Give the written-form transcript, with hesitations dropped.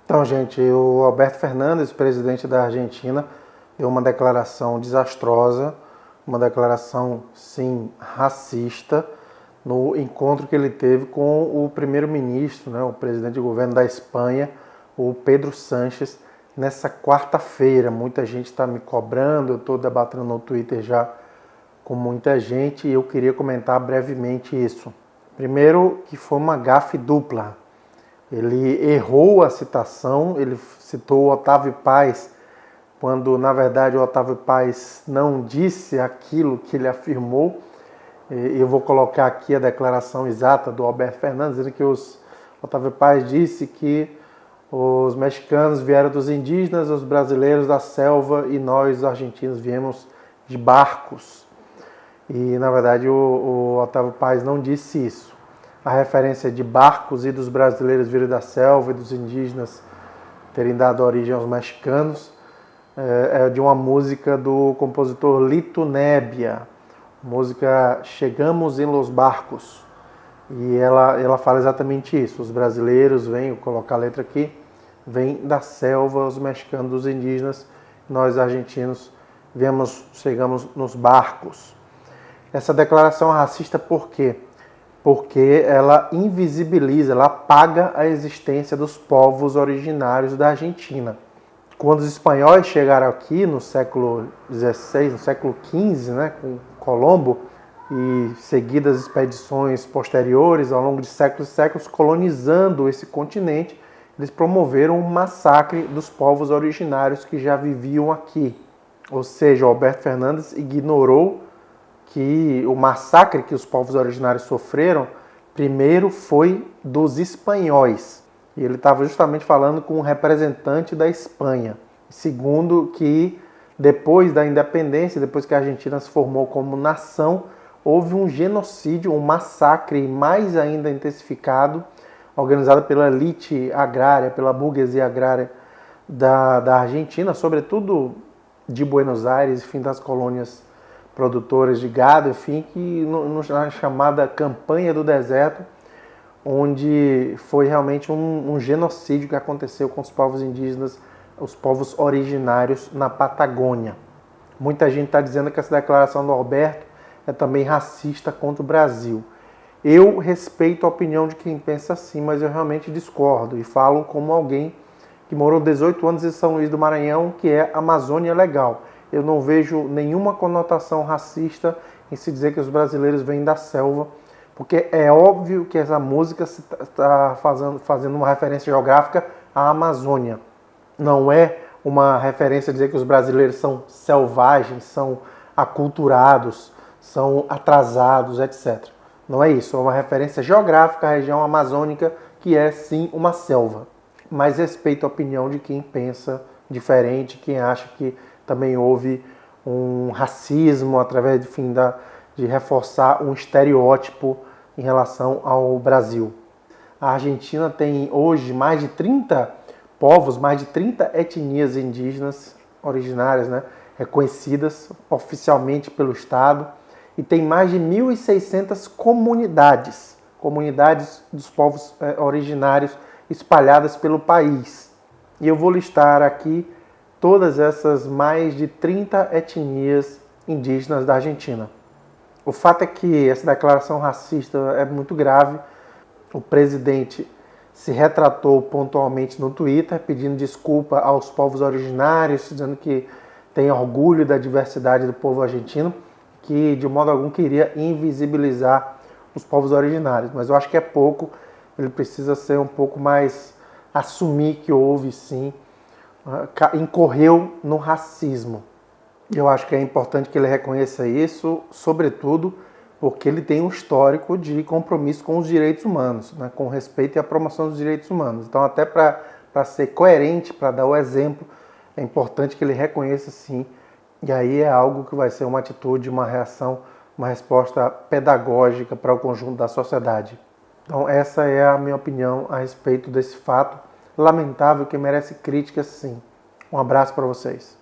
Então, gente, o Alberto Fernandes, presidente da Argentina, deu uma declaração desastrosa, uma declaração, sim, racista, no encontro que ele teve com o primeiro-ministro, né, o presidente de governo da Espanha, o Pedro Sánchez, nessa quarta-feira. Muita gente está me cobrando, eu estou debatendo no Twitter já com muita gente e eu queria comentar brevemente isso. Primeiro, que foi uma gafe dupla. Ele errou a citação, ele citou o Otávio Paz, quando na verdade o Otávio Paz não disse aquilo que ele afirmou. Eu vou colocar aqui a declaração exata do Alberto Fernandes, dizendo que Otávio Paz disse que os mexicanos vieram dos indígenas, os brasileiros da selva e nós, os argentinos, viemos de barcos. E na verdade o Otávio Paz não disse isso. A referência de barcos e dos brasileiros virem da selva e dos indígenas terem dado origem aos mexicanos é de uma música do compositor Lito Nebbia, música Chegamos em Los Barcos. E ela fala exatamente isso. Os brasileiros vêm, vou colocar a letra aqui, vêm da selva, os mexicanos dos indígenas, nós argentinos chegamos nos barcos. Essa declaração é racista por quê? Porque ela invisibiliza, ela apaga a existência dos povos originários da Argentina. Quando os espanhóis chegaram aqui no século XVI, no século XV, né, com Colombo, e seguidas expedições posteriores ao longo de séculos e séculos, colonizando esse continente, eles promoveram um massacre dos povos originários que já viviam aqui. Ou seja, o Alberto Fernandes ignorou que o massacre que os povos originários sofreram, primeiro foi dos espanhóis. E ele estava justamente falando com um representante da Espanha. Segundo, que depois da independência, depois que a Argentina se formou como nação, houve um genocídio, um massacre mais ainda intensificado, organizado pela elite agrária, pela burguesia agrária da Argentina, sobretudo de Buenos Aires, enfim, das colônias produtoras de gado, enfim, que na chamada Campanha do Deserto, onde foi realmente um genocídio que aconteceu com os povos indígenas, os povos originários na Patagônia. Muita gente está dizendo que essa declaração do Alberto é também racista contra o Brasil. Eu respeito a opinião de quem pensa assim, mas eu realmente discordo e falo como alguém que morou 18 anos em São Luís do Maranhão, que é Amazônia Legal. Eu não vejo nenhuma conotação racista em se dizer que os brasileiros vêm da selva, porque é óbvio que essa música está fazendo uma referência geográfica à Amazônia. Não é uma referência a dizer que os brasileiros são selvagens, são aculturados, são atrasados, etc. Não é isso, é uma referência geográfica à região amazônica, que é sim uma selva. Mas respeito a opinião de quem pensa diferente, quem acha que também houve um racismo através de reforçar um estereótipo em relação ao Brasil. A Argentina tem hoje mais de 30 povos, mais de 30 etnias indígenas originárias, né, reconhecidas oficialmente pelo Estado, e tem mais de 1.600 comunidades dos povos originários espalhadas pelo país. E eu vou listar aqui todas essas mais de 30 etnias indígenas da Argentina. O fato é que essa declaração racista é muito grave. O presidente se retratou pontualmente no Twitter, pedindo desculpa aos povos originários, dizendo que tem orgulho da diversidade do povo argentino, que de modo algum queria invisibilizar os povos originários. Mas eu acho que é pouco, ele precisa ser um pouco mais, assumir que houve sim, incorreu no racismo. Eu acho que é importante que ele reconheça isso, sobretudo porque ele tem um histórico de compromisso com os direitos humanos, né, com o respeito e a promoção dos direitos humanos. Então, até para ser coerente, para dar o exemplo, é importante que ele reconheça sim. E aí é algo que vai ser uma atitude, uma reação, uma resposta pedagógica para o conjunto da sociedade. Então, essa é a minha opinião a respeito desse fato lamentável que merece críticas sim. Um abraço para vocês.